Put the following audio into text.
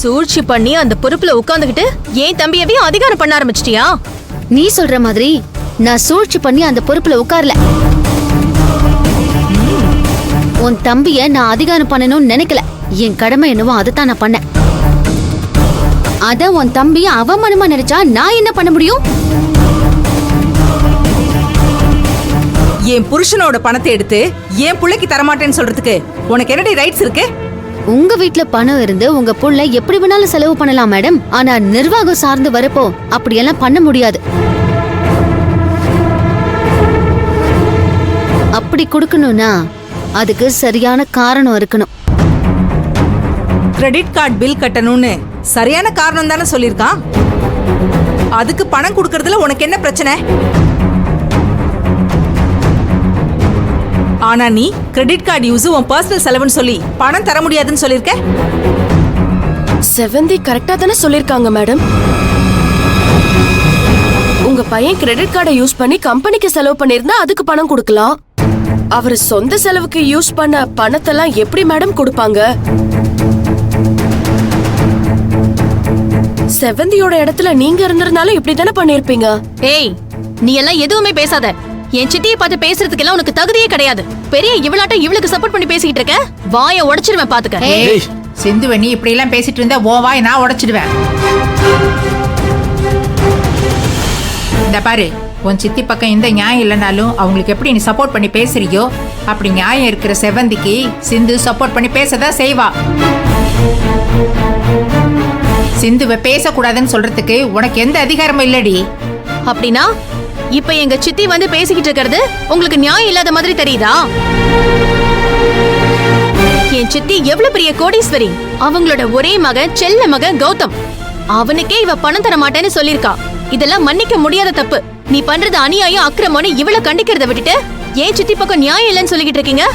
சூழ்ச்சி பண்ணி அந்த பொறுப்புல உட்கார்ந்துகிட்டு ஏன் தம்பியவே அதிகாரம் பண்ண ஆரம்பிச்சிட்டியா? நீ சொல்ற மாதிரி நான் சூழ்ச்சி பண்ணி அந்த பொறுப்புல உட்கார்ல. உன் தம்பிய நான் அதிகாரம் பண்ணணும்னு நினைக்கல. என் கடமை என்னவோ அதைத்தான் நான் பண்ணேன். அத உன் தம்பிய அவமானமா நினைச்சா நான் என்ன பண்ண முடியும்? என் புருஷனோட பணத்தை எடுத்து என் புள்ளைக்கு தரமாட்டேன்னு சொல்றதுக்கு உனக்கு என்னடி ரைட்ஸ் இருக்கு? உங்க வீட்ல பணம் இருந்து உங்க புள்ள எப்படி வேணாலும் செலவு பண்ணலாம் மேடம். ஆனா நிர்வாகம் சார்ந்து வரப்போ அப்படியெல்லாம் பண்ண முடியாது. அப்படி கொடுக்கணும்னா அதுக்கு சரியான காரணம் இருக்கணும். கிரெடிட் கார்டு பில் கட்டணும்னு சரியான காரணம் தானே சொல்லிருக்கான். அதுக்கு பணம் கொடுக்கறதுல உனக்கு என்ன பிரச்சனை? ஆனா நீ கிரெடிட் கார்டு யூஸ் உன் பர்சனல் செலவுன்னு சொல்லி பணம் தர முடியாதுன்னு சொல்லிருக்க. செவந்தி கரெக்டா தானே சொல்லிருக்காங்க மேடம். உங்க பையன் கிரெடிட் கார்டை யூஸ் பண்ணி கம்பெனிக்கு செலவு பண்ணிருந்தா அதுக்கு பணம் கொடுக்கலாம். அவர் சொந்த செலவுக்கு யூஸ் பண்ண பணத்தெல்லாம் எப்படி மேடம் கொடுப்பாங்க? செவந்தியோட இடத்துல நீங்க இருந்திருந்தாலும் இப்படி தானே பண்ணிருப்பீங்க. ஏய், நீ எல்லாம் எதுவுமே பேசாத. என் சிட்டியை பார்த்து பேசுறதுக்கு எல்லாம் உனக்கு தகுதியே கிடையாது. பெரிய இவளாட்டம் இவளுக்கு சப்போர்ட் பண்ணி பேசிக்கிட்டு இருக்க. வாயை உடைச்சிடுவேன் பாத்துக்க. ஏய் சிந்துவ, நீ இப்படி எல்லாம் பேசிட்டு இருந்தா ஓ வாய் நான் உடைச்சிடுவேன். இந்த பாரு, உன் சித்தி பக்கம் இந்த நியாயம் இல்லைனாலும் அவங்களுக்கு எப்படி நீ சப்போர்ட் பண்ணி பேசுறியோ அப்படி நியாயம் இருக்கிற செவந்திக்கு சிந்து சப்போர்ட் பண்ணி பேசதான் செய்வா. சிந்துவை பேசக்கூடாதுன்னு சொல்றதுக்கு உனக்கு எந்த அதிகாரமும் இல்லடி. அப்படின்னா இப்ப எங்க சித்தி வந்து பேசிக்கிட்டு இருக்கிறது உங்களுக்கு நியாயம் இல்லாத மாதிரி தெரியுதா? என் சித்தி எவ்வளவு பெரிய கோடீஸ்வரி. அவங்களோட ஒரே மகன் செல்ல மகன் கௌதம். அவனுக்கே இவ பணம் தர மாட்டேன்னு சொல்லிருக்கா. இதெல்லாம் மன்னிக்க முடியாத தப்பு. நீ பண்றது அநியாயம் அக்கிரமம்னு இவள கண்டிக்கிறத விட்டுட்டு ஏன் சித்தி பக்கம் நியாயம் இல்லைன்னு சொல்லிக்கிட்டு இருக்கீங்க?